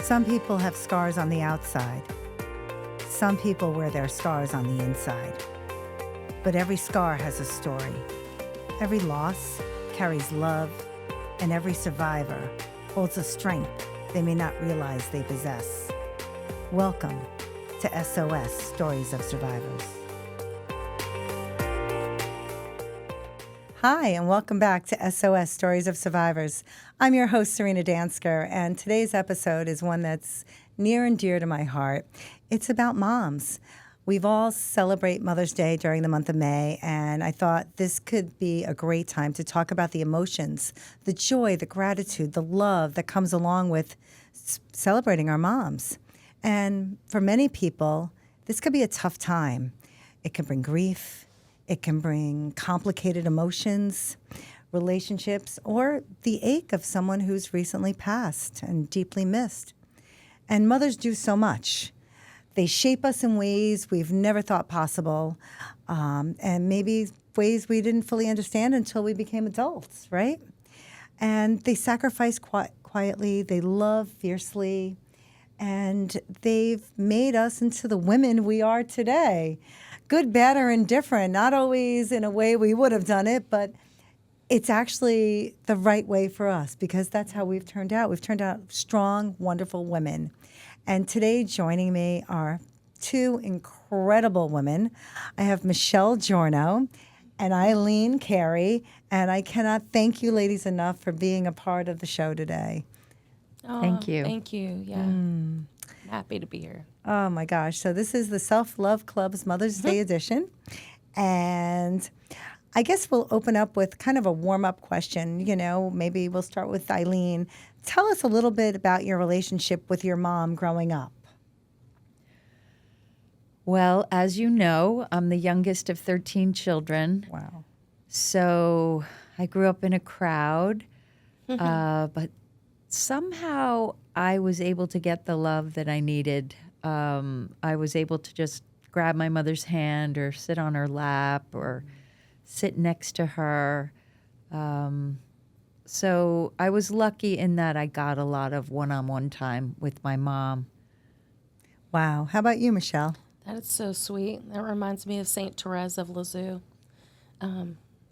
Some people have scars on the outside. Some people wear their scars on the inside. But every scar has a story. Every loss carries love, and every survivor holds a strength they may not realize they possess. Welcome to SOS Stories of Survivors. Hi, and welcome back to SOS Stories of Survivors. I'm your host, Serina, and today's episode is one that's near and dear to my heart. It's about moms. We've all celebrate Mother's Day during the month of May, and I thought this could be a great time to talk about the emotions, the joy, the gratitude, the love that comes along with celebrating our moms. And for many people, this could be a tough time. It can bring grief. It can bring complicated emotions, relationships, or the ache of someone who's recently passed and deeply missed. And mothers do so much. They shape us in ways we've never thought possible, and maybe ways we didn't fully understand until we became adults, right? And they sacrifice quietly, they love fiercely, and they've made us into the women we are today. Good, bad, or indifferent, not always in a way we would have done it, but it's actually the right way for us because that's how we've turned out. We've turned out strong, wonderful women. And today joining me are two incredible women. I have Michelle Giorno and Eileen Carey, and I cannot thank you ladies enough for being a part of the show today. Oh, Thank you. Thank you. Yeah. I'm happy to be here. Oh my gosh. So this is the Self-Love Club's Mother's Day edition. And I guess we'll open up with kind of a warm-up question. You know, maybe we'll start with Eileen. Tell us a little bit about your relationship with your mom growing up. Well, as you know, I'm the youngest of 13 children. Wow. So I grew up in a crowd, but somehow I was able to get the love that I needed. I was able to just grab my mother's hand or sit on her lap or sit next to her. So I was lucky in that I got a lot of one-on-one time with my mom. Wow. How about you, Michelle? That is so sweet. That reminds me of Saint Therese of Lisieux.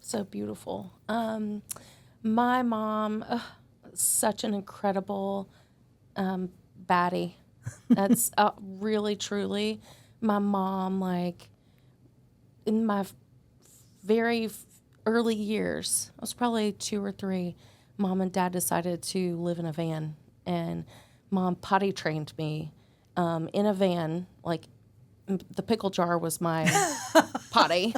So beautiful. My mom, such an incredible baddie. That's really, truly. My mom, like, in my very early years, I was probably 2 or 3, Mom and Dad decided to live in a van, and Mom potty trained me in a van. Like, the pickle jar was my potty.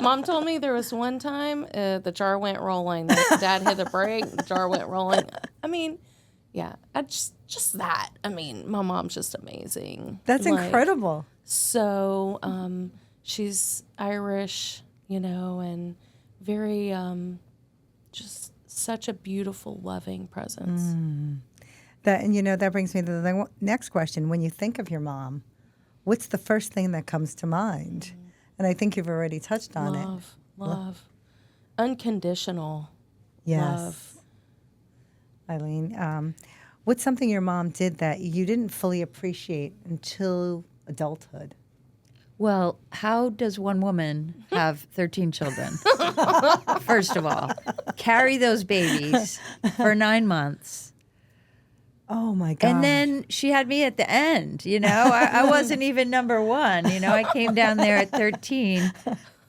Mom told me there was one time the jar went rolling. Dad hit the brake, the jar went rolling. I mean, yeah, just that. I mean, my mom's just amazing. That's incredible. So she's Irish, you know, and very just such a beautiful, loving presence. That brings me to the next question. When you think of your mom, what's the first thing that comes to mind? And I think you've already touched on it. Love. Unconditional Yes. love. Eileen, what's something your mom did that you didn't fully appreciate until adulthood? Well, how does one woman have 13 children? First of all, carry those babies for 9 months. Oh, my God. And then she had me at the end, you know. I wasn't even number one, you know. I came down there at 13.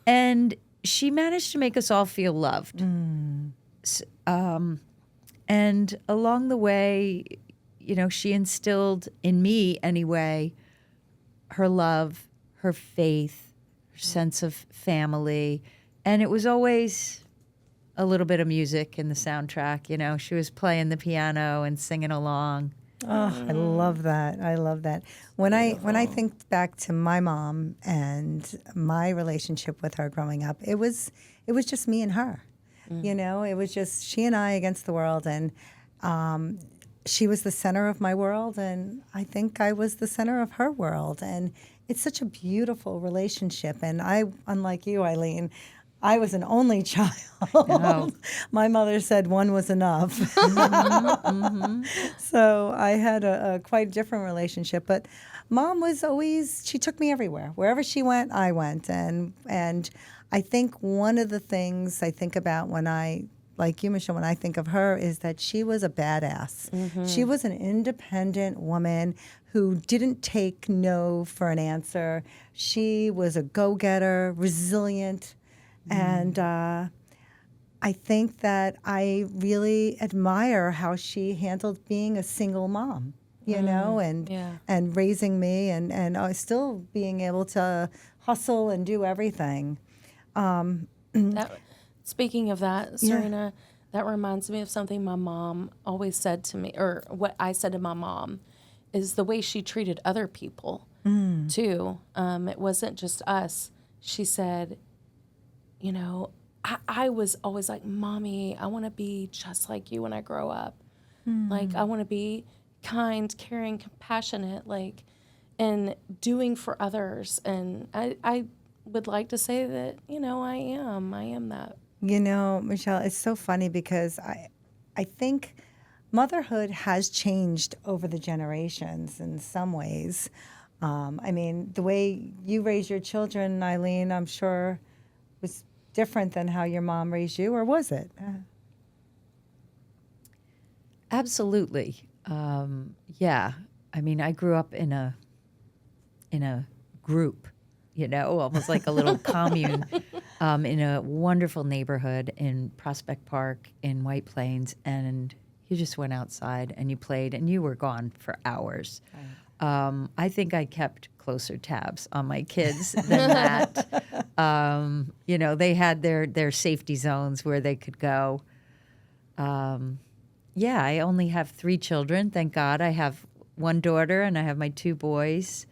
And she managed to make us all feel loved. And along the way, you know, she instilled in me anyway her love, her faith, her sense of family. And it was always a little bit of music in the soundtrack. You know, she was playing the piano and singing along. Oh, I love that. I love that. When I think back to my mom and my relationship with her growing up, it was just me and her. You know, it was just she and I against the world, and she was the center of my world, and I think I was the center of her world. And it's such a beautiful relationship. And I, unlike you, Eileen, I was an only child. Oh. My mother said one was enough. So I had a quite different relationship. But Mom was always, she took me everywhere. Wherever she went, I went. And I think one of the things I think about when I, like you, Michelle, when I think of her, is that she was a badass. She was an independent woman who didn't take no for an answer. She was a go-getter, resilient, and I think that I really admire how she handled being a single mom, you know, and raising me and still being able to hustle and do everything. Speaking of that, Serena, that reminds me of something my mom always said to me, or what I said to my mom, is the way she treated other people too. It wasn't just us. She said, you know, I was always like, Mommy, I want to be just like you when I grow up. Like, I want to be kind, caring, compassionate, like, and doing for others. And I would like to say that, you know, I am that. You know, Michelle, it's so funny because I think motherhood has changed over the generations in some ways. I mean, the way you raise your children, Eileen, I'm sure was different than how your mom raised you, or was it? Absolutely. Yeah. I mean, I grew up in a group, you know, almost like a little commune in a wonderful neighborhood in Prospect Park in White Plains. And you just went outside and you played and you were gone for hours. Right. I think I kept closer tabs on my kids than that. You know, they had their safety zones where they could go. Yeah, I only have 3 children. Thank God. I have one daughter and I have my 2 boys.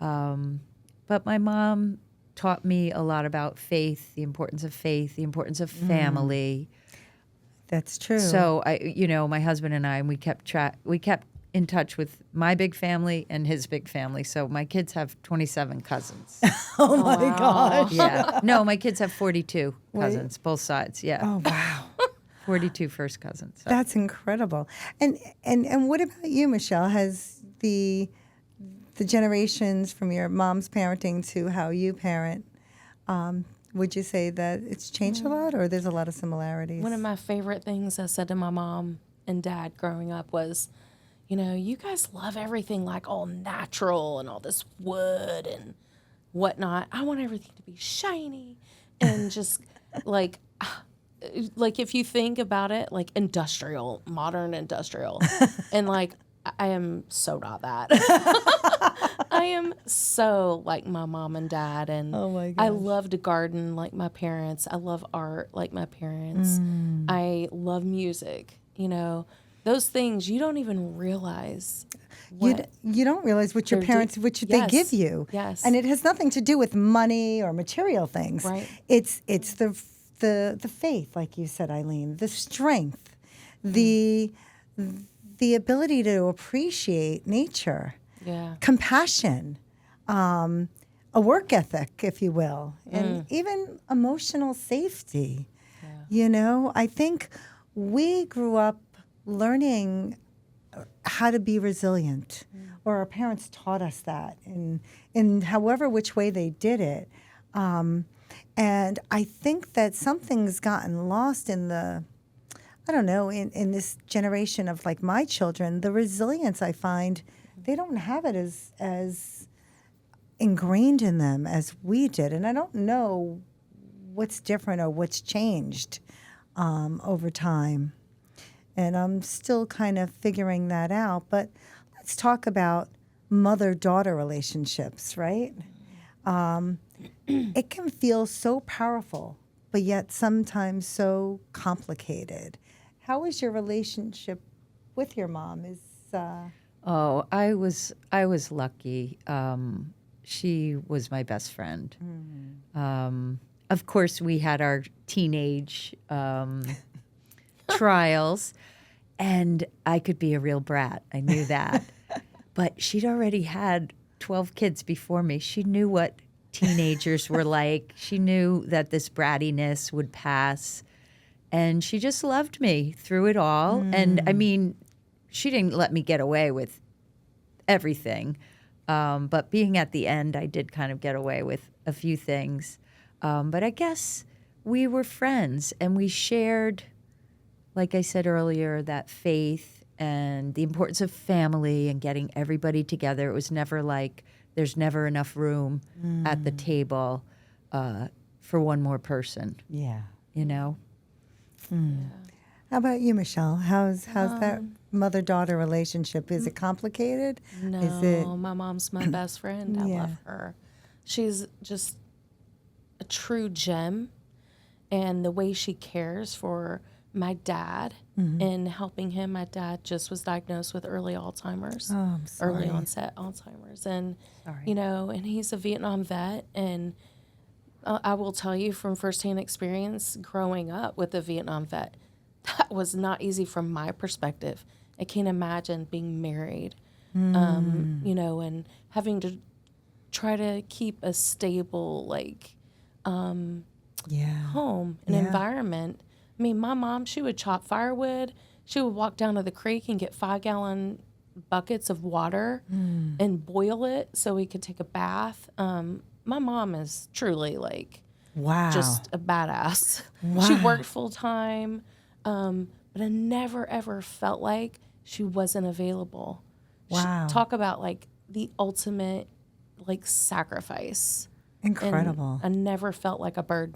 But my mom taught me a lot about faith, the importance of family. That's true. So you know, my husband and I, we kept in touch with my big family and his big family. So my kids have 27 cousins. Oh my gosh. Yeah. No, my kids have 42 cousins, both sides. Yeah. Oh wow. 42 first cousins. So. That's incredible. And what about you, Michelle? Has the generations from your mom's parenting to how you parent, would you say that it's changed a lot, or there's a lot of similarities? One of my favorite things I said to my mom and dad growing up was, you know, you guys love everything like all natural and all this wood and whatnot. I want everything to be shiny and just like if you think about it, like industrial, modern industrial. And like, I am so not that. I am so like my mom and dad. And oh my gosh. I love to garden like my parents. I love art like my parents. I love music. You know, those things you don't even realize. You don't realize what your parents, they give you. Yes. And it has nothing to do with money or material things. Right. It's the faith, like you said, Eileen, the strength, the ability to appreciate nature, compassion, a work ethic, if you will, and even emotional safety. Yeah. You know, I think we grew up learning how to be resilient, or our parents taught us that in however which way they did it. And I think that something's gotten lost in in this generation of like my children, the resilience I find, they don't have it as ingrained in them as we did. And I don't know what's different or what's changed over time. And I'm still kind of figuring that out. But let's talk about mother-daughter relationships, right? It can feel so powerful, but yet sometimes so complicated. How is your relationship with your mom? Oh, I was lucky. She was my best friend. Of course, we had our teenage trials, and I could be a real brat. I knew that. But she'd already had 12 kids before me. She knew what teenagers were like. She knew that this brattiness would pass. And she just loved me through it all. And I mean, she didn't let me get away with everything. But being at the end, I did kind of get away with a few things. But I guess we were friends and we shared, like I said earlier, that faith and the importance of family and getting everybody together. It was never like there's never enough room at the table for one more person, Yeah. you know? How about you, Michelle? How's that mother-daughter relationship? Is it complicated? No, Is it? my mom's my best friend. I Yeah. love her. She's just a true gem. And the way she cares for my dad and helping him. My dad just was diagnosed with early Alzheimer's, Oh, I'm sorry. early onset Alzheimer's. And, Sorry. you know, and he's a Vietnam vet. And I will tell you from firsthand experience growing up with a Vietnam vet, that was not easy from my perspective. I can't imagine being married, you know, and having to try to keep a stable, like, Yeah. home and Yeah. environment. I mean, my mom, she would chop firewood. She would walk down to the creek and get 5-gallon buckets of water and boil it so we could take a bath. My mom is truly like Wow. just a badass. Wow. She worked full time, but I never ever felt like she wasn't available. Wow. Talk about like the ultimate like sacrifice. And Incredible. I never felt like a bird.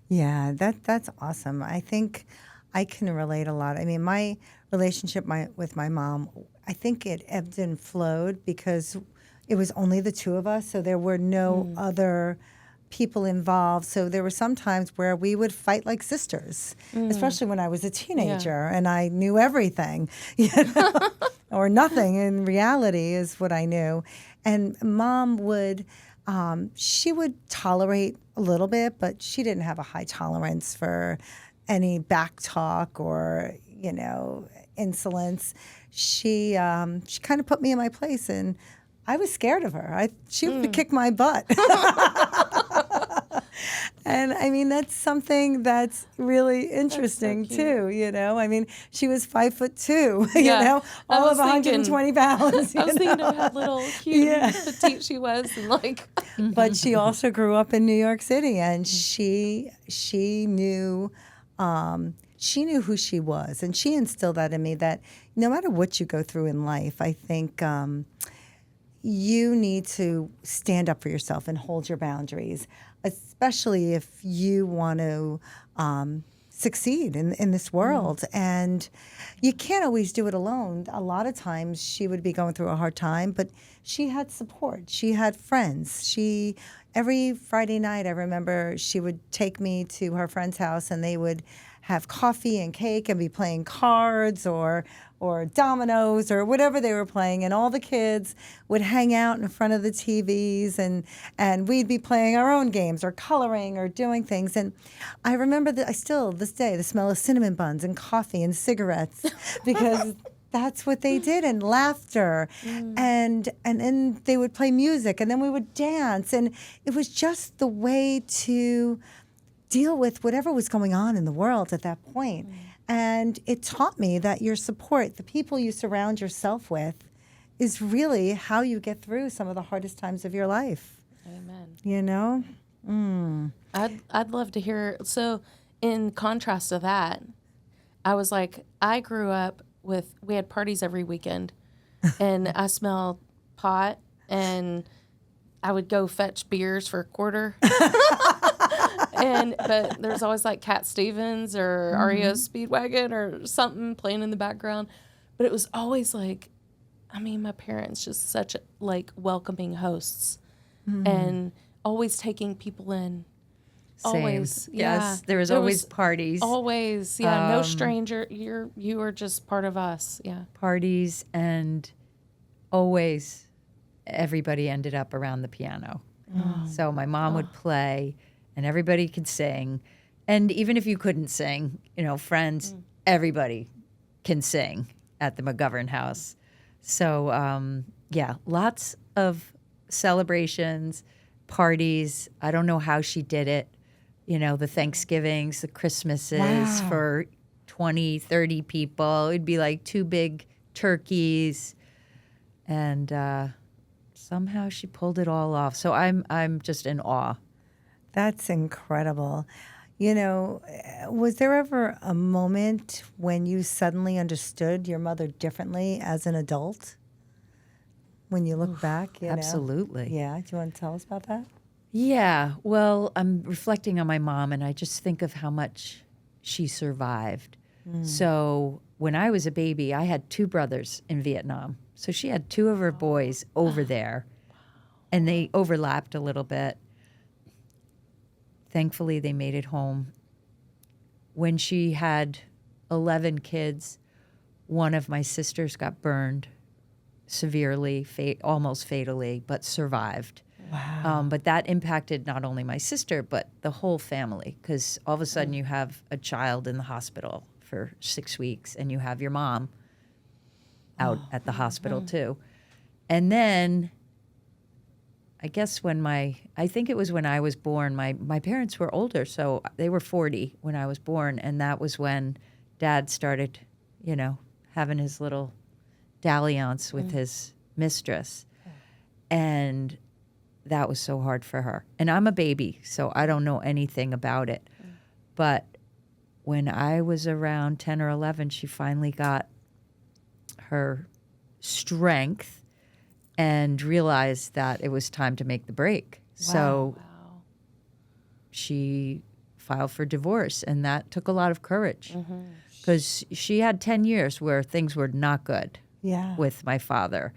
Yeah, that's awesome. I think I can relate a lot. I mean, my relationship with my mom, I think it ebbed and flowed because it was only the two of us, so there were no other people involved. So there were some times where we would fight like sisters, especially when I was a teenager and I knew everything, you know, or nothing in reality is what I knew. And Mom would. She would tolerate a little bit, but she didn't have a high tolerance for any back talk or, you know, insolence. She kind of put me in my place, and I was scared of her. She would kick my butt. And I mean, that's something that's really interesting too, you know? I mean, she was 5'2", you Yeah. know, I all was of 120 pounds. I was you thinking know? of how little cute Yeah. and petite she was, and like But she also grew up in New York City, and she knew who she was, and she instilled that in me. That no matter what you go through in life, I think you need to stand up for yourself and hold your boundaries, especially if you want to succeed in this world. And you can't always do it alone. A lot of times she would be going through a hard time, but she had support. She had friends. Every Friday night, I remember she would take me to her friend's house, and they would have coffee and cake and be playing cards or dominoes or whatever they were playing, and all the kids would hang out in front of the TVs, and we'd be playing our own games or coloring or doing things. And I remember that I still, this day, the smell of cinnamon buns and coffee and cigarettes because that's what they did, and laughter. And then they would play music, and then we would dance. And it was just the way to deal with whatever was going on in the world at that point. And it taught me that your support, the people you surround yourself with, is really how you get through some of the hardest times of your life. Amen. You know? I'd love to hear. So, in contrast to that, I was like, I grew up we had parties every weekend, and I smelled pot, and I would go fetch beers for a quarter. But there's always like Cat Stevens or REO Speedwagon or something playing in the background. But it was always like, I mean, my parents just such like welcoming hosts and always taking people in. Same. Always, Yes, yeah. there was always parties. Always, yeah. No stranger. You are just part of us. Yeah. Parties, and always everybody ended up around the piano. So my mom would play, and everybody could sing. And even if you couldn't sing, you know, friends, everybody can sing at the McGovern house. So, yeah, lots of celebrations, parties. I don't know how she did it. You know, the Thanksgivings, the Christmases Wow. for 20, 30 people. It'd be like 2 big turkeys. And somehow she pulled it all off. So I'm just in awe. That's incredible. You know, was there ever a moment when you suddenly understood your mother differently as an adult? When you look back, you know? Absolutely. Yeah. Do you want to tell us about that? Yeah. Well, I'm reflecting on my mom, and I just think of how much she survived. So when I was a baby, I had 2 brothers in Vietnam. So she had 2 of her boys over there, and they overlapped a little bit. Thankfully, they made it home. When she had 11 kids, one of my sisters got burned severely, almost fatally, but survived. Wow. But that impacted not only my sister, but the whole family, because all of a sudden you have a child in the hospital for 6 weeks, and you have your mom out at the hospital too. And then I guess I think it was when I was born, my parents were older, so they were 40 when I was born, and that was when Dad started, you know, having his little dalliance with his mistress. And that was so hard for her. And I'm a baby, so I don't know anything about it. But when I was around 10 or 11, she finally got her strength and realized that it was time to make the break. So Wow. she filed for divorce, and that took a lot of courage because she had 10 years where things were not good Yeah. with my father.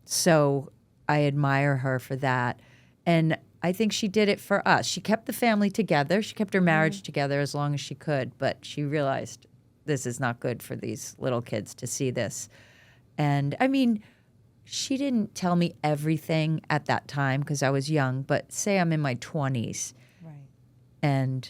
So I admire her for that. And I think she did it for us. She kept the family together. She kept her marriage together as long as she could, but she realized this is not good for these little kids to see this. And I mean, she didn't tell me everything at that time because I was young, but say I'm in my 20s Right. and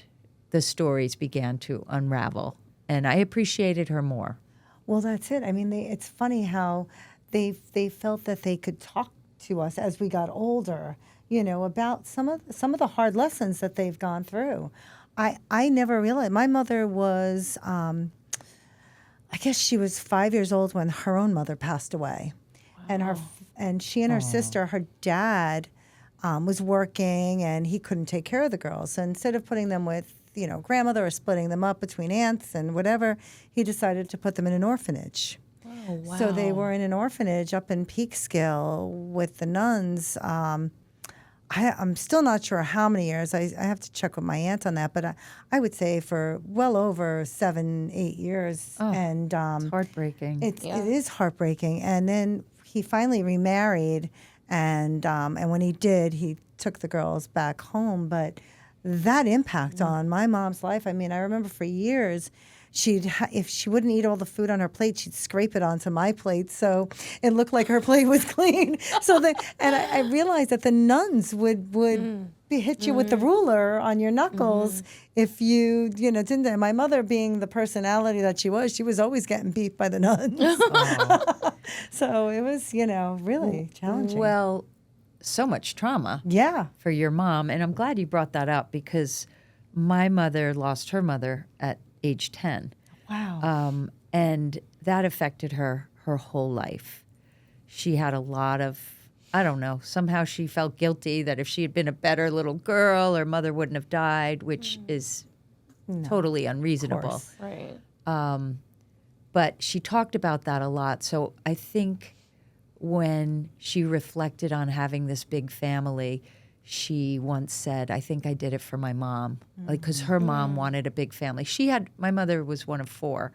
the stories began to unravel, and I appreciated her more. Well, that's it. I mean, it's funny how they felt that they could talk to us as we got older, you know, about some of the hard lessons that they've gone through. I never realized my mother was, I guess she was 5 years old when her own mother passed away, and she and her sister, her dad, was working and he couldn't take care of the girls. So instead of putting them with grandmother or splitting them up between aunts and whatever, he decided to put them in an orphanage. Oh, wow. So they were in an orphanage up in Peekskill with the nuns. I'm still not sure how many years. I have to check with my aunt on that, but I would say for well over 7-8 years. Oh, and It's heartbreaking. it is heartbreaking. And then he finally remarried, and when he did, he took the girls back home. But that impact on my mom's life, I mean, I remember for years, if she wouldn't eat all the food on her plate, she'd scrape it onto my plate so it looked like her plate was clean. And I realized that the nuns would hit you with the ruler on your knuckles if you didn't. And my mother, being the personality that she was always getting beat by the nuns. So it was really challenging. Well, so much trauma Yeah. for your mom, and I'm glad you brought that up because my mother lost her mother at age 10. Wow. And that affected her whole life. She had a lot of, I don't know, somehow she felt guilty that if she had been a better little girl, her mother wouldn't have died, which is totally unreasonable. course. Right. But she talked about that a lot. So I think when she reflected on having this big family, she once said, I think I did it for my mom, like, because her mom wanted a big family. My mother was one of 4,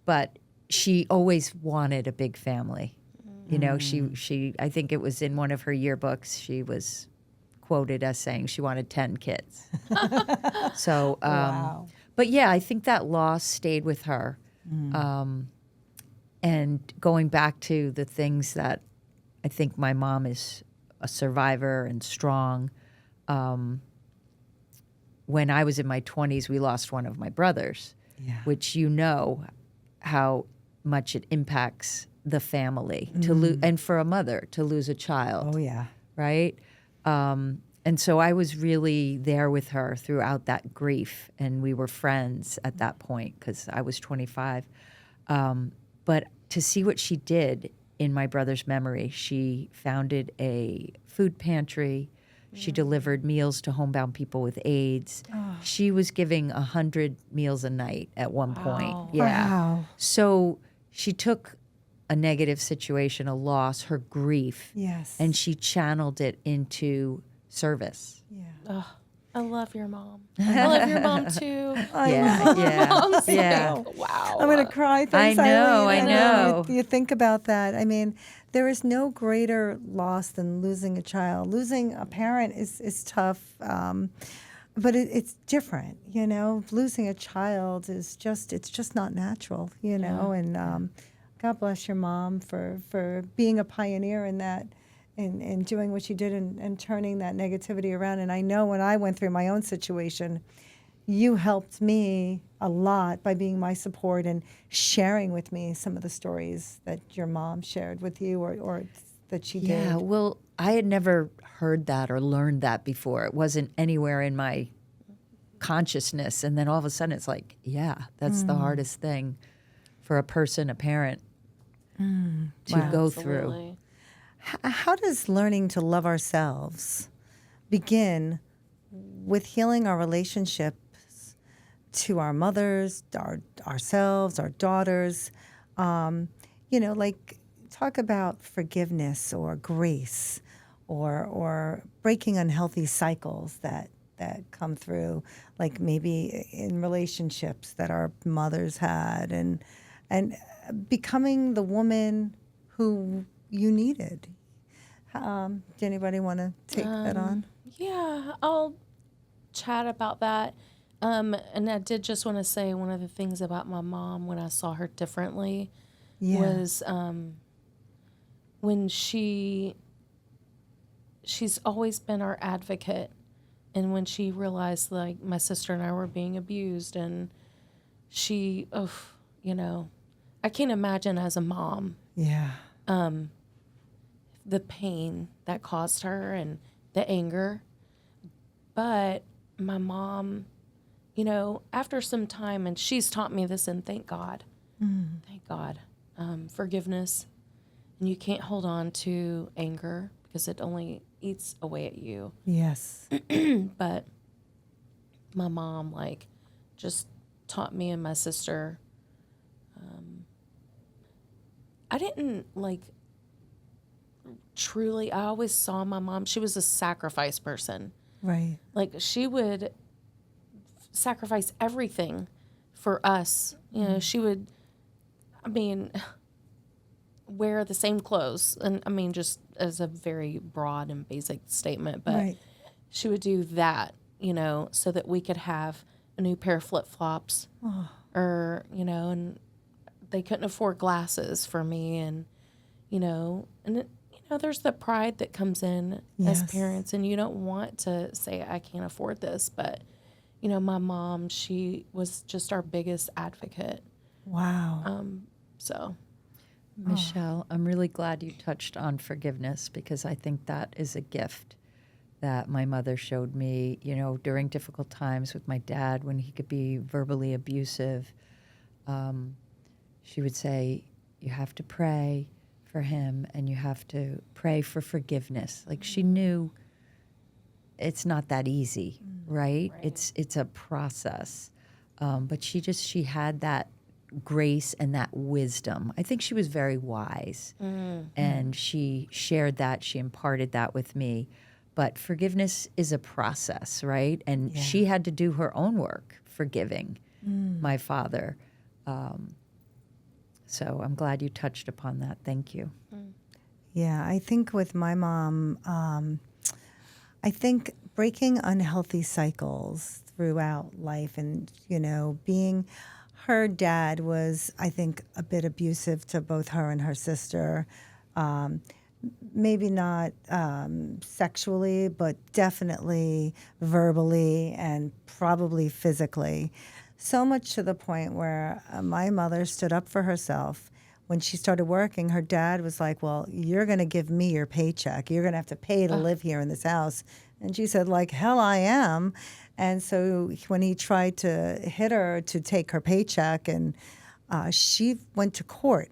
but she always wanted a big family. You know, she I think it was in one of her yearbooks, she was quoted as saying she wanted 10 kids. So, Wow. but yeah, I think that loss stayed with her. And going back to the things that I think my mom is a survivor and strong. When I was in my 20s, we lost one of my brothers, Yeah. which how much it impacts the family to lose, and for a mother to lose a child. Oh, yeah. Right? And so I was really there with her throughout that grief, and we were friends at that point because I was 25. But to see what she did in my brother's memory, she founded a food pantry. She delivered meals to homebound people with AIDS. She was giving 100 meals a night at one point. Yeah. Wow. So she took a negative situation, a loss, her grief, Yes. and she channeled it into service. Yeah. Oh, I love your mom. I love your mom too. Yeah. Mom's Yeah. like, wow. I'm going to cry. Thanks, I know, Eileen. I know. You think about that. I mean, there is no greater loss than losing a child. Losing a parent is tough, but it's different, you know. Losing a child is it's just not natural, you know. And God bless your mom for being a pioneer in that. And doing what you did and turning that negativity around. And I know when I went through my own situation, you helped me a lot by being my support and sharing with me some of the stories that your mom shared with you or that she did. Yeah, well, I had never heard that or learned that before. It wasn't anywhere in my consciousness. And then all of a sudden it's like, yeah, that's the hardest thing for a person, a parent, to go through. Absolutely. How does learning to love ourselves begin with healing our relationships to our mothers, ourselves, our daughters? You know, like talk about forgiveness or grace or breaking unhealthy cycles that come through, like maybe in relationships that our mothers had and becoming the woman who you needed. Did anybody want to take that on? Yeah, I'll chat about that. And I did just want to say one of the things about my mom when I saw her differently was when she's always been our advocate. And when she realized like my sister and I were being abused and she, you know, I can't imagine as a mom. Yeah. The pain that caused her and the anger. But my mom, you know, after some time, and she's taught me this, and thank God, forgiveness. And you can't hold on to anger because it only eats away at you. Yes. But my mom, like, just taught me and my sister. I didn't, like, truly, I always saw my mom, she was a sacrifice person. Right. Like, she would sacrifice everything for us. You know, she would, I mean, wear the same clothes. And, I mean, just as a very broad and basic statement. But Right. she would do that, you know, so that we could have a new pair of flip-flops. Or, you know, and they couldn't afford glasses for me. And, you know, and it, there's the pride that comes in as Yes. parents, and you don't want to say, I can't afford this. But, you know, my mom, she was just our biggest advocate. Wow. So. Michelle, I'm really glad you touched on forgiveness because I think that is a gift that my mother showed me, you know, during difficult times with my dad when he could be verbally abusive. She would say, you have to pray for him and you have to pray for forgiveness. Like she knew it's not that easy, right? It's a process. But she had that grace and that wisdom. I think she was very wise and she shared that, she imparted that with me. But forgiveness is a process, right? And she had to do her own work forgiving my father. So I'm glad you touched upon that. Thank you. Yeah, I think with my mom, I think breaking unhealthy cycles throughout life and, you know, being her dad was, I think, a bit abusive to both her and her sister. Maybe not sexually, but definitely verbally and probably physically. So much to the point where my mother stood up for herself, when she started working, her dad was like, well, you're going to give me your paycheck. You're going to have to pay to live here in this house. And she said, like, hell I am. And so when he tried to hit her to take her paycheck, and she went to court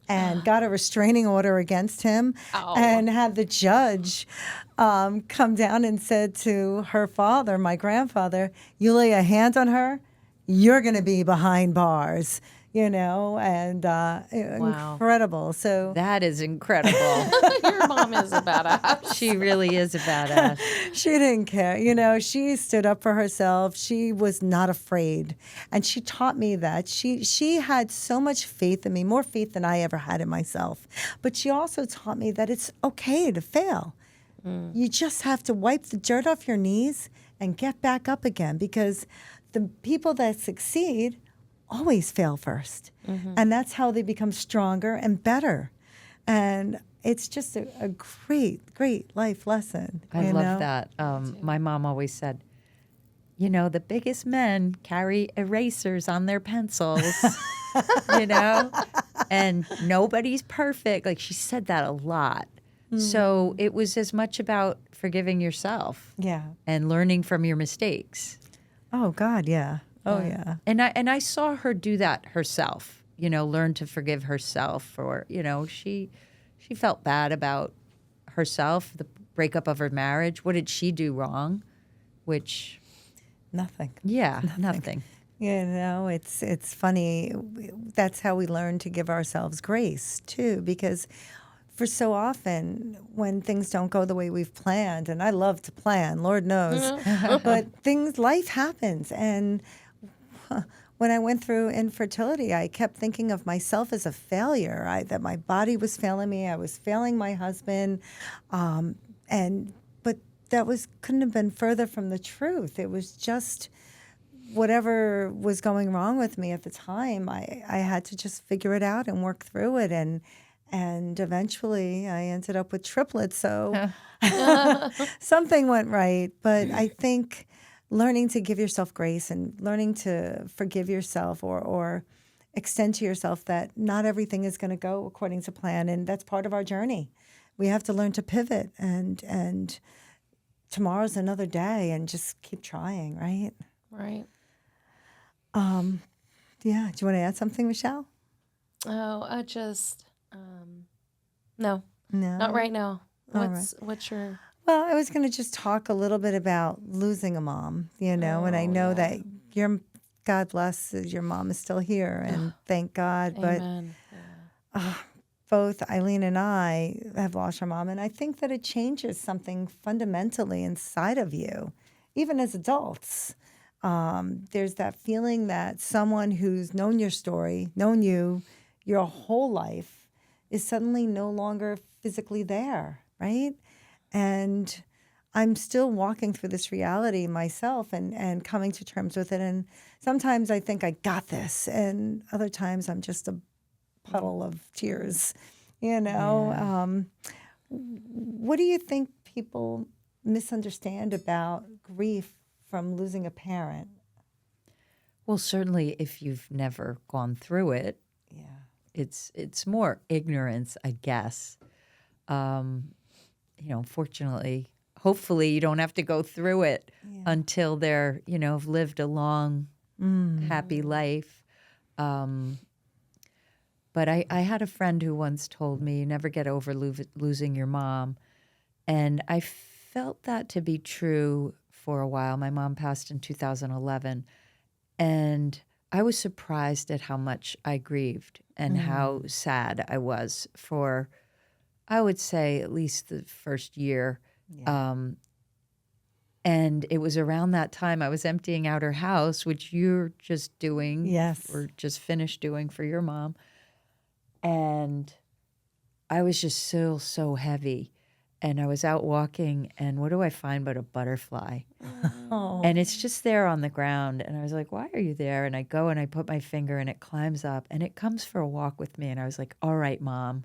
and got a restraining order against him, and had the judge come down and said to her father, my grandfather, you lay a hand on her, you're going to be behind bars, and incredible. So That is incredible. Your mom is a badass. She really is a badass. she didn't care. She stood up for herself. She was not afraid. And she taught me that. She had so much faith in me, more faith than I ever had in myself. But she also taught me that it's okay to fail. You just have to wipe the dirt off your knees and get back up again, because the people that succeed always fail first. And that's how they become stronger and better. And it's just a great, great life lesson. I love that. My mom always said, the biggest men carry erasers on their pencils, and nobody's perfect. Like, she said that a lot. So it was as much about forgiving yourself and learning from your mistakes. Oh, God, yeah. Oh, yeah. And I saw her do that herself, learn to forgive herself for, she felt bad about herself, the breakup of her marriage. What did she do wrong? Which... Nothing. Yeah, nothing. It's funny. That's how we learn to give ourselves grace, too, because for so often when things don't go the way we've planned, and I love to plan, Lord knows, but life happens. And when I went through infertility, I kept thinking of myself as a failure, that my body was failing me, I was failing my husband, but that couldn't have been further from the truth. It was just whatever was going wrong with me at the time. I had to just figure it out and work through it, and eventually I ended up with triplets. So something went right. But I think learning to give yourself grace and learning to forgive yourself or extend to yourself that not everything is going to go according to plan, and that's part of our journey. We have to learn to pivot, and tomorrow's another day, and just keep trying, right? Right. Yeah. Do you want to add something, Michelle? Oh, I just, no, No. not right now. All What's your... Well, I was going to just talk a little bit about losing a mom, and I know that God bless, your mom is still here, and thank God. Amen. But both Eileen and I have lost our mom, and I think that it changes something fundamentally inside of you, even as adults. There's that feeling that someone who's known your story, known you your whole life, is suddenly no longer physically there, right? And I'm still walking through this reality myself and coming to terms with it. And sometimes I think I got this, and other times I'm just a puddle of tears, Yeah. What do you think people misunderstand about grief from losing a parent? Well, certainly if you've never gone through it, it's more ignorance, I guess. Fortunately, hopefully you don't have to go through it until they're, have lived a long, happy life. But I had a friend who once told me, you never get over losing your mom. And I felt that to be true for a while. My mom passed in 2011. And I was surprised at how much I grieved and how sad I was for, I would say, at least the first year. And it was around that time I was emptying out her house, which you're just doing, or just finished doing for your mom. And I was just so heavy. And I was out walking, and what do I find but a butterfly? Oh. And it's just there on the ground. And I was like, why are you there? And I go and I put my finger, and it climbs up, and it comes for a walk with me. And I was like, all right, Mom,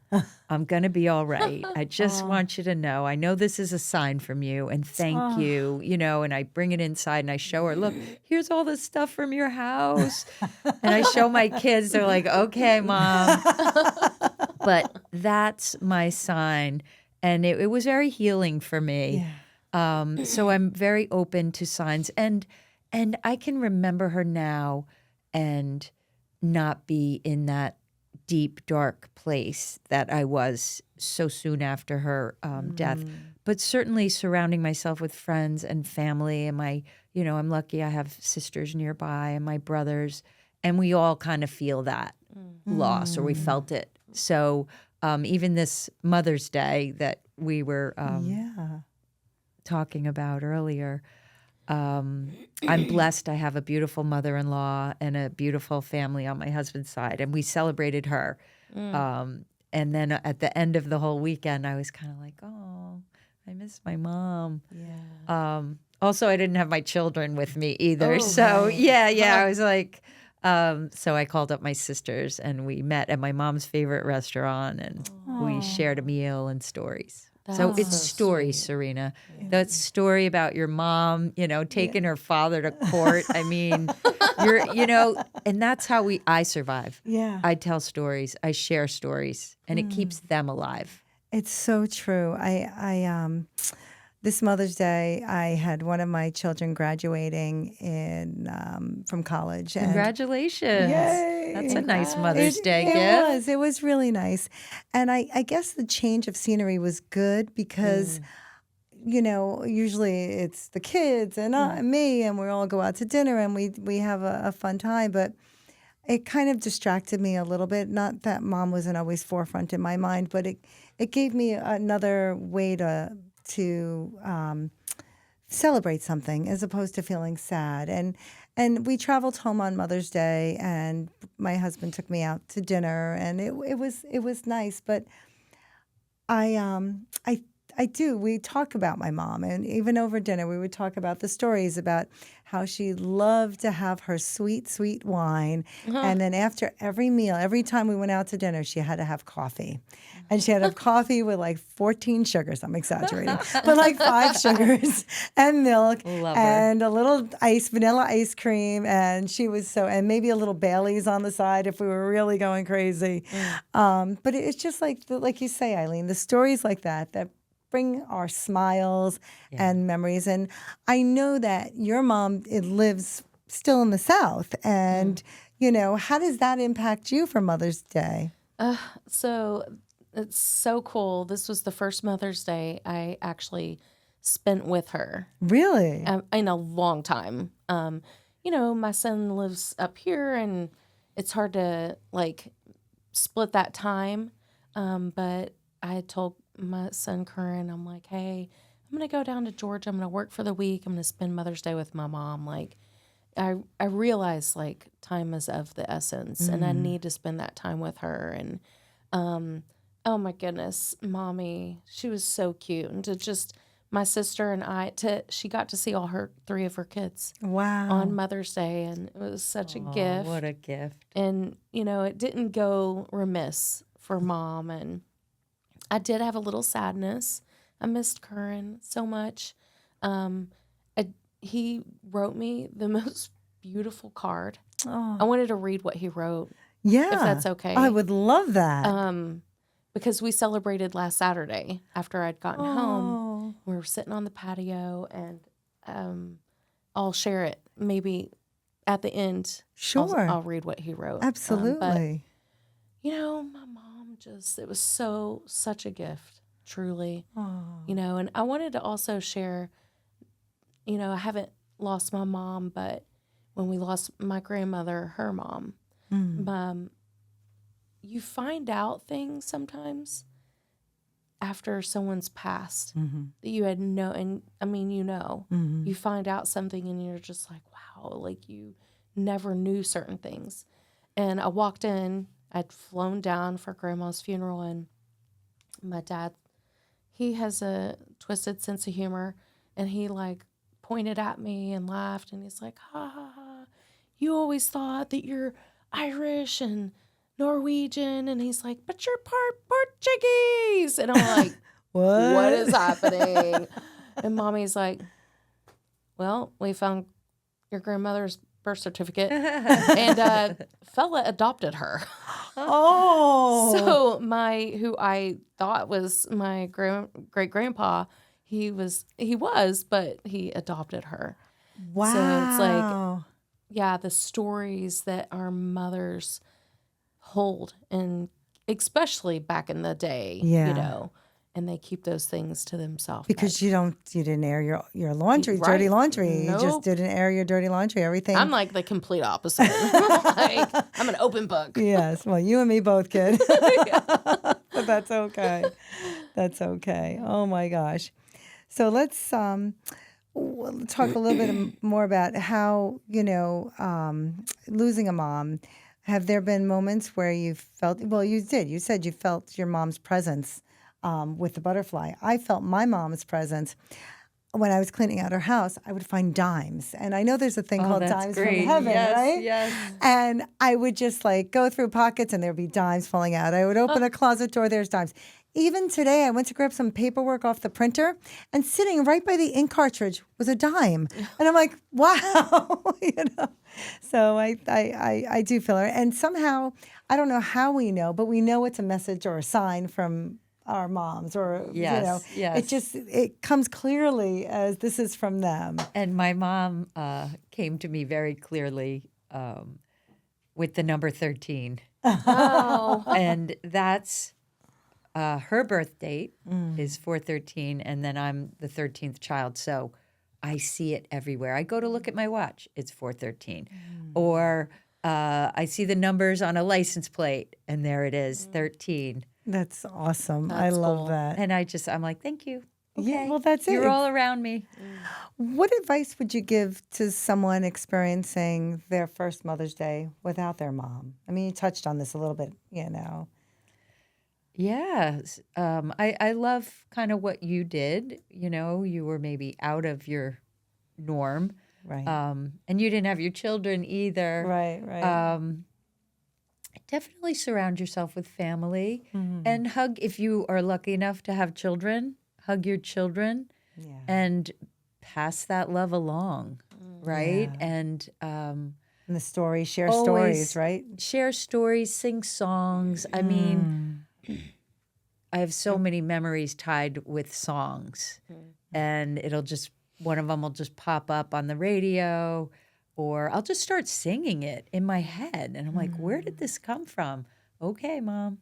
I'm going to be all right. I just want you to know. I know this is a sign from you, and thank you, and I bring it inside, and I show her, look, here's all the stuff from your house. And I show my kids. They're like, okay, Mom. But that's my sign. And it was very healing for me. Yeah. So I'm very open to signs. And I can remember her now and not be in that deep, dark place that I was so soon after her death. But certainly surrounding myself with friends and family, and I'm lucky I have sisters nearby and my brothers, and we all kind of feel that loss, or we felt it. So even this Mother's Day that we were talking about earlier, I'm blessed. I have a beautiful mother-in-law and a beautiful family on my husband's side, and we celebrated her. And then at the end of the whole weekend, I was kind of like, oh, I miss my mom. Yeah. Also, I didn't have my children with me either. Oh, so right. I was like, so I called up my sisters and we met at my mom's favorite restaurant, and we shared a meal and stories. So it's stories, sweet. Serena. That story about your mom, taking her father to court. I mean, and that's how I survive. Yeah. I tell stories, I share stories, and it keeps them alive. It's so true. I this Mother's Day, I had one of my children graduating from college. And Congratulations. Yay. That's a nice Mother's Day it gift. It was really nice. And I guess the change of scenery was good because, usually it's the kids and me, and we all go out to dinner and we have a fun time. But it kind of distracted me a little bit. Not that mom wasn't always forefront in my mind, but it gave me another way to celebrate something as opposed to feeling sad. And we traveled home on Mother's Day, and my husband took me out to dinner, and it was nice. But we talk about my mom, and even over dinner we would talk about the stories about how she loved to have her sweet, sweet wine. And then after every meal, every time we went out to dinner, she had to have coffee. And she had to have coffee with like 14 sugars. I'm exaggerating. But like 5 sugars and milk and a little vanilla ice cream. And she was and maybe a little Bailey's on the side if we were really going crazy. But it's just like you say, Eileen, the stories like that bring our smiles and memories. And I know that your mom lives still in the South. And, how does that impact you for Mother's Day? So it's so cool. This was the first Mother's Day I actually spent with her. Really? In a long time. My son lives up here, and it's hard to split that time. But I had told my son Curran, I'm like, hey, I'm gonna go down to Georgia. I'm gonna work for the week. I'm gonna spend Mother's Day with my mom. I realize time is of the essence, and I need to spend that time with her. And oh my goodness, mommy, she was so cute. And to just my sister and she got to see all 3 of her kids. Wow. On Mother's Day, and it was such a gift. What a gift. And it didn't go remiss for mom. And I did have a little sadness. I missed Curran so much. He wrote me the most beautiful card. Oh. I wanted to read what he wrote. Yeah. If that's okay. I would love that. Because we celebrated last Saturday after I'd gotten home. We were sitting on the patio, and I'll share it maybe at the end. Sure. I'll read what he wrote. Absolutely. But, my mom it was such a gift, truly. Oh. And I wanted to also share, I haven't lost my mom, but when we lost my grandmother, her mom, you find out things sometimes after someone's passed that you had you find out something and you're just like, wow, you never knew certain things. And I walked in, I'd flown down for grandma's funeral, and my dad, he has a twisted sense of humor, and he pointed at me and laughed, and he's like, ha ha ha, you always thought that you're Irish and Norwegian, and he's like, but you're part Portuguese. And I'm like, what is happening? And mommy's like, well, we found your grandmother's birth certificate, and fella adopted her. Oh. So who I thought was my great grandpa, he was, but he adopted her. Wow. So it's like, yeah, the stories that our mothers hold, and especially back in the day, Yeah. and they keep those things to themselves. Because you didn't air your laundry, Right. dirty laundry. You just Nope. didn't air your dirty laundry. Everything. I'm like the complete opposite. Like, I'm an open book. Yes. Well, you and me both, kid. But that's okay. That's okay. Oh my gosh. So let's talk a little bit more about how, losing a mom. Have there been moments where you felt, well, you did. You said you felt your mom's presence with the butterfly. I felt my mom's presence when I was cleaning out her house. I would find dimes. And I know there's a thing called dimes from heaven, right? Yes. And I would just like go through pockets and there'd be dimes falling out. I would open a closet door, there's dimes. Even today, I went to grab some paperwork off the printer, and sitting right by the ink cartridge was a dime. And I'm like, wow, So I do feel her. And somehow, I don't know how we know, but we know it's a message or a sign from our moms, or Yes. it comes clearly as this is from them. And my mom came to me very clearly with the number 13. Oh. And that's her birth date is 4/13, and then I'm the 13th child. So I see it everywhere. I go to look at my watch, it's 4/13. Or I see the numbers on a license plate, and there it is, 13. That's awesome. I That's love cool. that. And I'm like, thank you. Yeah, Okay. well, that's it. You're all around me. What advice would you give to someone experiencing their first Mother's Day without their mom? I mean, you touched on this a little bit, Yes. I love kind of what you did. You were maybe out of your norm. Right. And you didn't have your children either. Right. Definitely surround yourself with family Mm-hmm. and hug, if you are lucky enough to have children, hug your children Yeah. and pass that love along, right? Yeah. And And the stories, share always stories, right? share stories, sing songs. I mean, I have so many memories tied with songs, and one of them will just pop up on the radio, or I'll just start singing it in my head. And I'm like, where did this come from? Okay, Mom.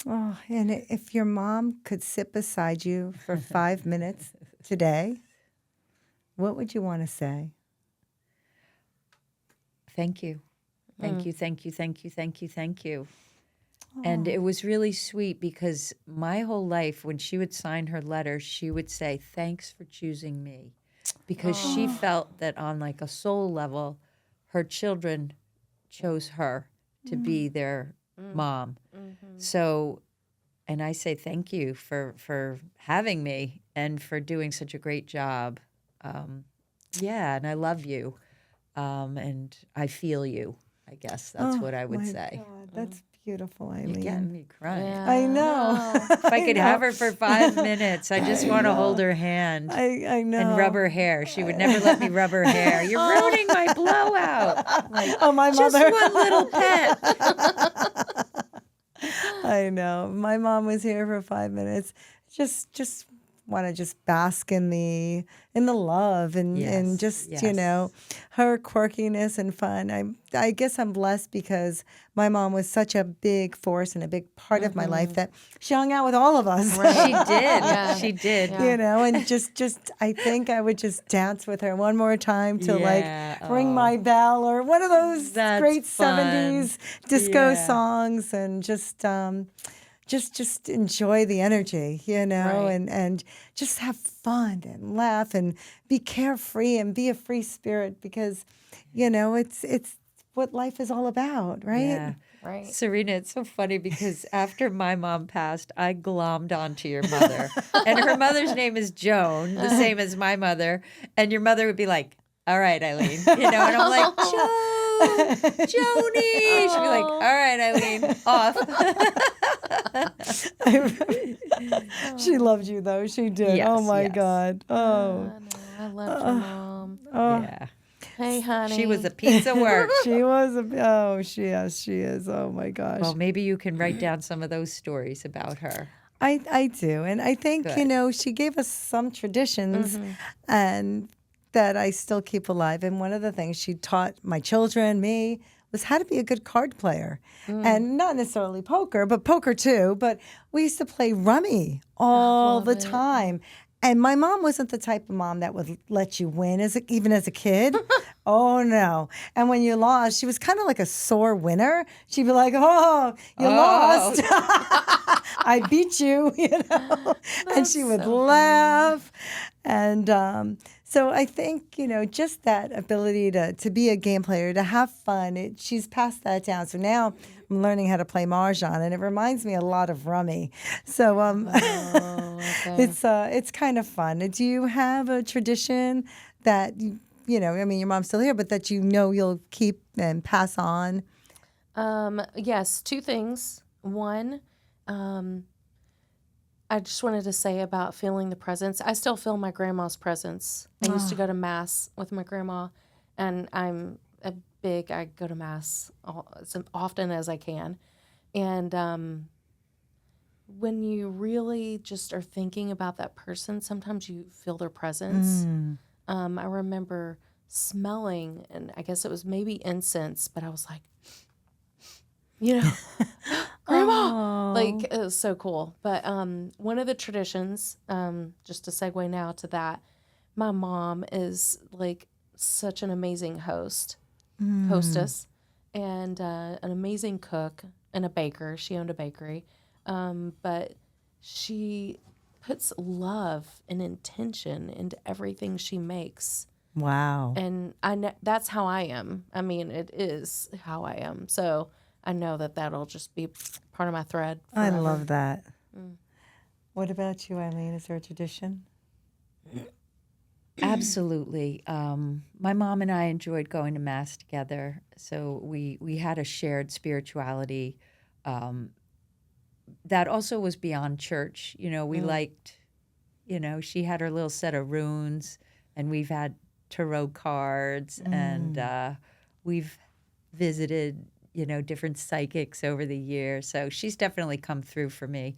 Oh, and if your mom could sit beside you for 5 minutes today, what would you want to say? Thank you. Thank you, thank you, thank you, thank you, thank you. And it was really sweet because my whole life, when she would sign her letter, she would say, thanks for choosing me. Because she felt that on like a soul level, her children chose her to be their mom. So, and I say thank you for having me and for doing such a great job. And I love you. And I feel you, I guess that's what I would my say. God, that's beautiful, You're Eileen. getting me crying. Yeah. I know. If I could have her for 5 minutes, I just want to hold her hand I know. and rub her hair. She would never let me rub her hair. You're ruining my blowout. I'm like, Oh, my just mother. one little pet. I know. My mom was here for 5 minutes. Just want to just bask in the love and Yes, just yes. her quirkiness and fun. I guess I'm blessed because my mom was such a big force and a big part of my life that she hung out with all of us. She did. Yeah. She did. Yeah. And just I think I would just dance with her one more time to Yeah. like ring my bell or one of those That's great fun. 70s disco Yeah. songs and just enjoy the energy, Right. and just have fun and laugh and be carefree and be a free spirit because, it's what life is all about, right? Yeah. Right. Serina, it's so funny because after my mom passed, I glommed onto your mother. And her mother's name is Joan, the same as my mother. And your mother would be like, all right, Eileen. And I'm like, Joni. She'd be like, all right, Eileen, off. She loved you though. She did. Yes, Oh my yes. God. Oh. I loved your mom. Oh. Yeah. Hey, honey. She was a piece of work. She was she is. Oh my gosh. Well, maybe you can write down some of those stories about her. I do. And I think, Good. she gave us some traditions and that I still keep alive. And one of the things she taught my children, me, was how to be a good card player. And not necessarily poker, but poker too. But we used to play rummy all love the it. time. And my mom wasn't the type of mom that would let you win, even as a kid. Oh no! And when you lost, she was kind of like a sore winner. She'd be like, "Oh, you lost. I beat you," and she would laugh. And so I think just that ability to be a game player, to have fun. She's passed that down. So now I'm learning how to play mahjong, and it reminds me a lot of rummy. So Okay. it's kind of fun. Do you have a tradition that I mean, your mom's still here, but that you'll keep and pass on? Yes, two things. One, I just wanted to say about feeling the presence. I still feel my grandma's presence. I used to go to mass with my grandma, and I go to mass as often as I can. And when you really just are thinking about that person, sometimes you feel their presence. I remember smelling, and I guess it was maybe incense, but I was like, Grandma, like it was so cool. But one of the traditions, just to segue now to that, my mom is like such an amazing hostess, and an amazing cook and a baker. She owned a bakery, but she puts love and intention into everything she makes. Wow. And I know that's how I am. I mean, it is how I am. So I know that'll just be part of my thread forever. I love that. What about you, Eileen? Is there a tradition? Absolutely. My mom and I enjoyed going to mass together, so we had a shared spirituality that also was beyond church. We liked, she had her little set of runes, and we've had tarot cards, and we've visited, different psychics over the years. So she's definitely come through for me.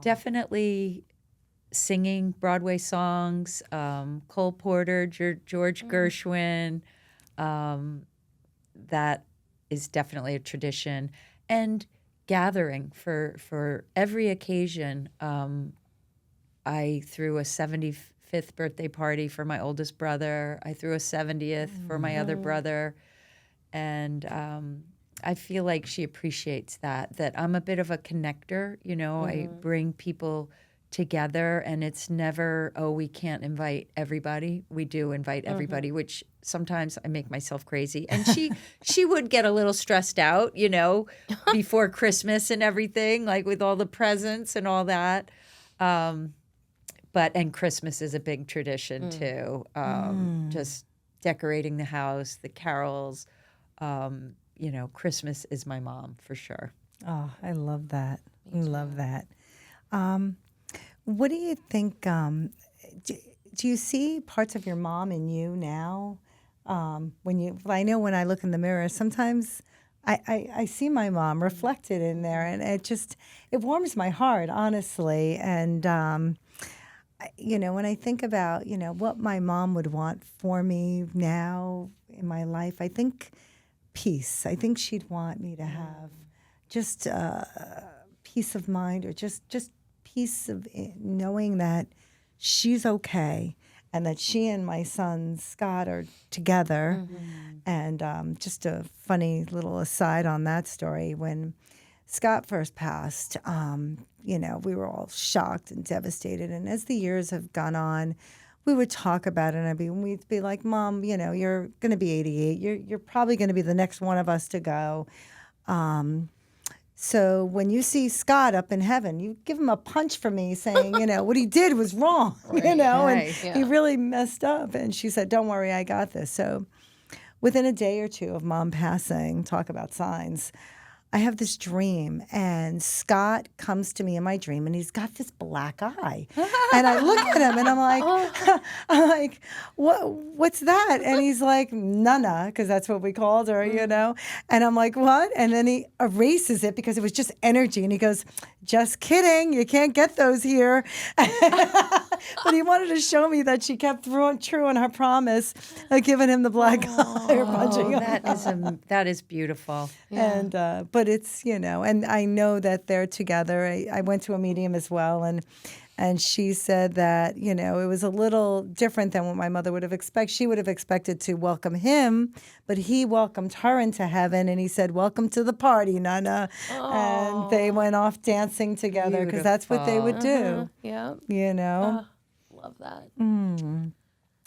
Definitely singing Broadway songs, Cole Porter, George Gershwin. That is definitely a tradition. And gathering for every occasion. I threw a 75th birthday party for my oldest brother. I threw a 70th for my other brother. And I feel like she appreciates that I'm a bit of a connector. I bring people together, and it's never, we can't invite everybody. We do invite everybody, which sometimes I make myself crazy. And she would get a little stressed out, before Christmas and everything, like with all the presents and all that. And Christmas is a big tradition too. Just decorating the house, the carols. Christmas is my mom for sure. Oh, I love that. I love that. What do you think? Do you see parts of your mom in you now? I know when I look in the mirror, sometimes I see my mom reflected in there, and it warms my heart, honestly. And when I think about what my mom would want for me now in my life, I think peace. I think she'd want me to have just peace of mind, or just peace of knowing that she's okay, and that she and my son Scott are together. And just a funny little aside on that story: when Scott first passed, we were all shocked and devastated. And as the years have gone on, we would talk about it, and we'd be like, "Mom, you're going to be 88. You're probably going to be the next one of us to go. So when you see Scott up in heaven, you give him a punch for me, saying, what he did was wrong, and he really messed up." And she said, "Don't worry, I got this." So within a day or two of Mom passing, talk about signs, I have this dream, and Scott comes to me in my dream, and he's got this black eye, and I look at him, and I'm like, what's that? And he's like, Nana, because that's what we called her, you know. And I'm like, what? And then he erases it because it was just energy, and he goes, just kidding, you can't get those here. But he wanted to show me that she kept true on her promise of giving him the black eye or punching him. That is beautiful. And but it's, you know, and I know that they're together. I went to a medium as well, and she said that, you know, it was a little different than what my mother would have expected. She would have expected to welcome him, but he welcomed her into heaven, and he said, "Welcome to the party, Nana." And they went off dancing together because that's what they would do. Yeah. You know. Love that.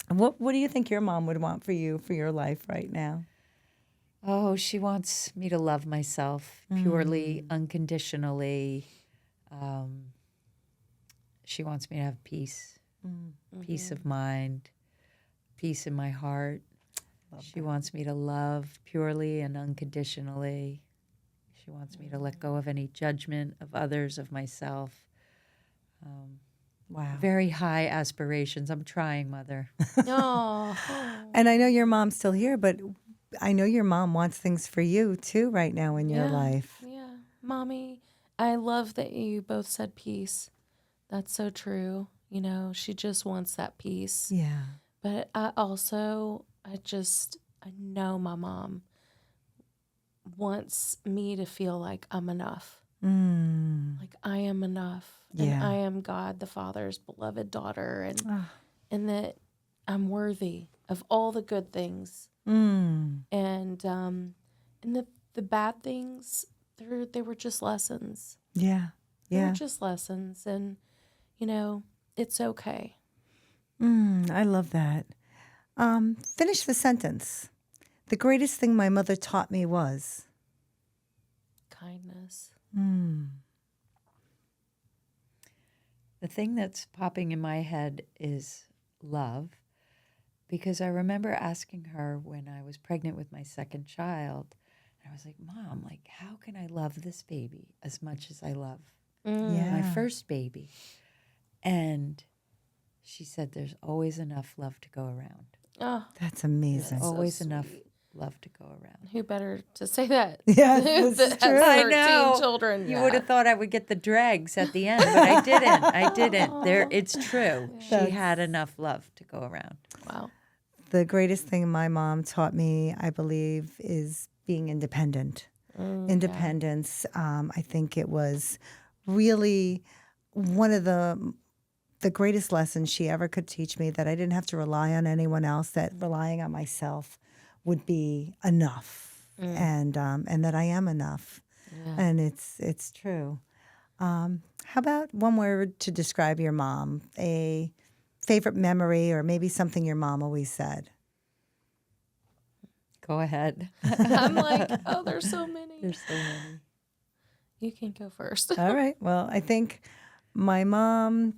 What do you think your mom would want for you for your life right now? Oh, she wants me to love myself purely, unconditionally. She wants me to have peace, peace of mind, peace in my heart. She wants me to love purely and unconditionally. She wants me to let go of any judgment of others, of myself. Wow. Very high aspirations. I'm trying, Mother. Oh. And I know your mom's still here, but I know your mom wants things for you too right now in your life. Yeah. Mommy, I love that you both said peace. That's so true. You know, she just wants that peace. Yeah. But I know my mom wants me to feel like I'm enough. Like I am enough. Yeah. And I am God the Father's beloved daughter, and that I'm worthy of all the good things. And the bad things, they were just lessons. Yeah. They Yeah. were just lessons, and you know, it's okay. I love that. Finish the sentence. The greatest thing my mother taught me was Kindness. The thing that's popping in my head is love, because I remember asking her when I was pregnant with my second child, and I was like, Mom, like, how can I love this baby as much as I love my first baby? And she said, there's always enough love to go around. Oh, That's amazing. so Always enough sweet. love to go around. Who better to say that? Yes, this that is true. has I 13 know. children. You would have thought I would get the dregs at the end, but I didn't. I didn't. It's true. She had enough love to go around. Wow. The greatest thing my mom taught me, I believe, is being independent. Independence. I think it was really one of the greatest lessons she ever could teach me, that I didn't have to rely on anyone else, that relying on myself would be enough, and that I am enough. Yeah. And it's true. How about one word to describe your mom? A favorite memory, or maybe something your mom always said? Go ahead. I'm like, oh, there's so many. There's so many. You can go first. All right. Well, I think my mom'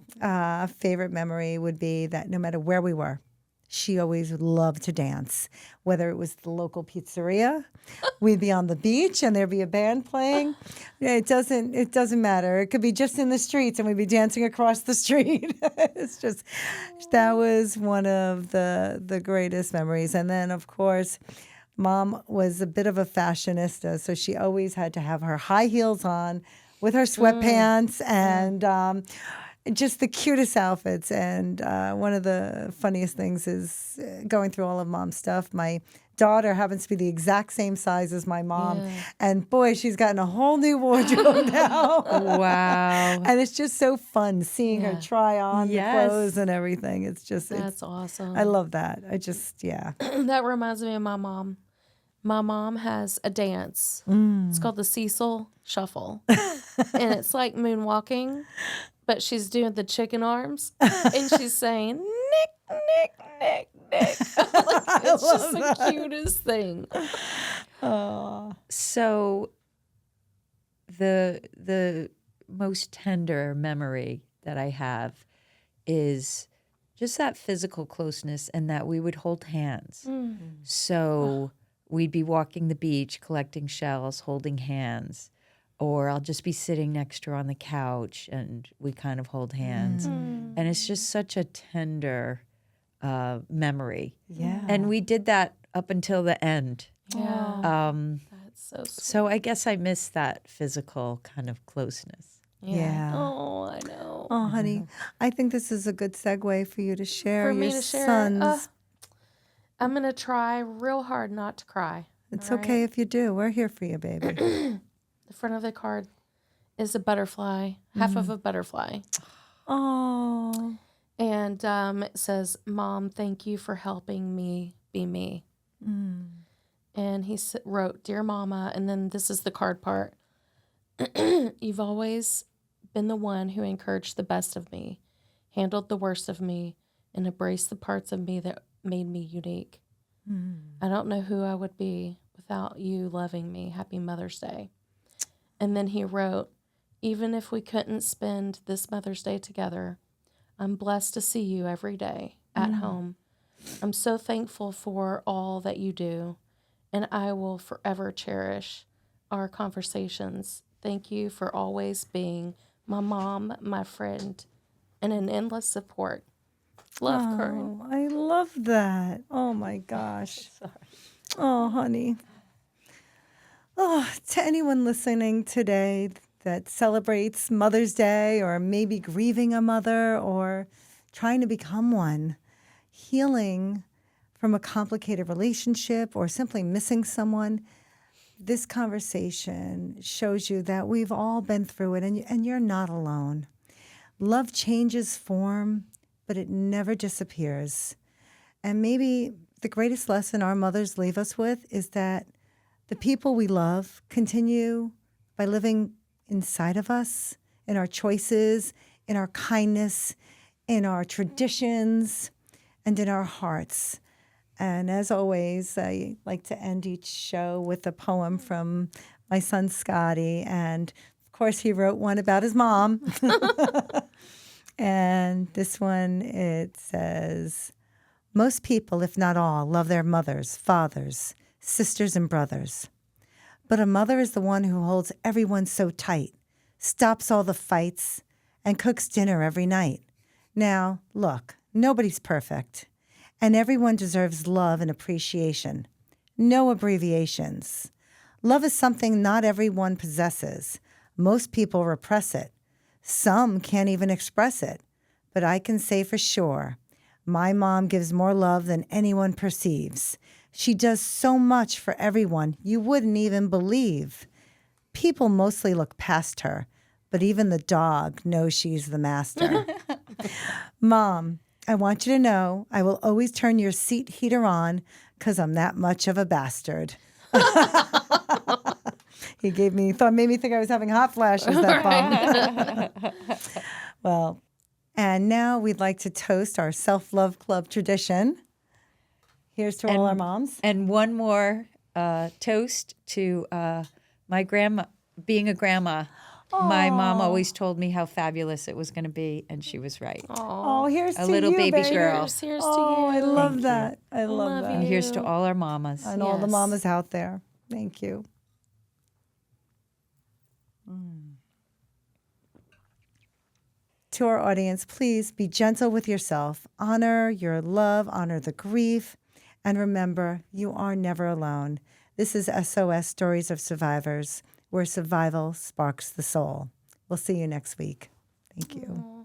favorite memory would be that no matter where we were, she always loved to dance. Whether it was the local pizzeria, we'd be on the beach and there'd be a band playing. It doesn't matter. It could be just in the streets and we'd be dancing across the street. It's just, that was one of the greatest memories. And then, of course, Mom was a bit of a fashionista, so she always had to have her high heels on with her sweatpants and just the cutest outfits. And one of the funniest things is going through all of Mom's stuff. My daughter happens to be the exact same size as my mom. Yeah. And boy, she's gotten a whole new wardrobe now. Wow. And it's just so fun seeing her Yeah. try on Yes. the clothes and everything. It's just, That's awesome. I love that. Yeah. That reminds me of my mom. My mom has a dance. It's called the Cecil Shuffle. And it's like moonwalking, but she's doing the chicken arms. And she's saying, Nick, Nick, Nick, Nick. Like, it's just the cutest thing. So the most tender memory that I have is just that physical closeness, and that we would hold hands. So we'd be walking the beach, collecting shells, holding hands, or I'll just be sitting next to her on the couch and we kind of hold hands. And it's just such a tender memory. Yeah. And we did that up until the end. Yeah. That's so sweet. So I guess I miss that physical kind of closeness. Yeah. Oh, I know. Oh, honey, I think this is a good segue for you to share For me your to share, son's. I'm going to try real hard not to cry. It's all okay if you do. We're here for you, baby. The front of the card is a butterfly, half of a butterfly. Oh. And it says, Mom, thank you for helping me be me. And he wrote, Dear Mama, and then this is the card part. You've always been the one who encouraged the best of me, handled the worst of me, and embraced the parts of me that made me unique. I don't know who I would be without you loving me. Happy Mother's Day. And then he wrote, even if we couldn't spend this Mother's Day together, I'm blessed to see you every day at home. I'm so thankful for all that you do, and I will forever cherish our conversations. Thank you for always being my mom, my friend, and an endless support. Love, Carey. Oh, I love that. Oh, my gosh. Oh, honey. Oh, to anyone listening today that celebrates Mother's Day or maybe grieving a mother or trying to become one, healing from a complicated relationship or simply missing someone, this conversation shows you that we've all been through it and you're not alone. Love changes form, but it never disappears. And maybe the greatest lesson our mothers leave us with is that the people we love continue by living inside of us, in our choices, in our kindness, in our traditions, and in our hearts. And as always, I like to end each show with a poem from my son, Scotty. And of course, he wrote one about his mom. And this one, it says, most people, if not all, love their mothers, fathers, sisters, and brothers. But a mother is the one who holds everyone so tight, stops all the fights, and cooks dinner every night. Now, look, nobody's perfect, and everyone deserves love and appreciation. No abbreviations. Love is something not everyone possesses. Most people repress it. Some can't even express it. But I can say for sure, my mom gives more love than anyone perceives. She does so much for everyone you wouldn't even believe. People mostly look past her, but even the dog knows she's the master. Mom, I want you to know I will always turn your seat heater on because I'm that much of a bastard. He made me think I was having hot flashes, that bum. Well, and now we'd like to toast our Self-Love Club tradition. Here's to all our moms. And one more toast to my grandma, being a grandma. My mom always told me how fabulous it was going to be, and she was right. Oh, here's A to little you, baby baby. girl. Here's to you. Oh, I love that. I love that. And here's to all our mamas. And all the Yes. mamas out there. Thank you. To our audience, please be gentle with yourself. Honor your love, honor the grief, and remember, you are never alone. This is SOS Stories of Survivors, where survival sparks the soul. We'll see you next week. Thank you.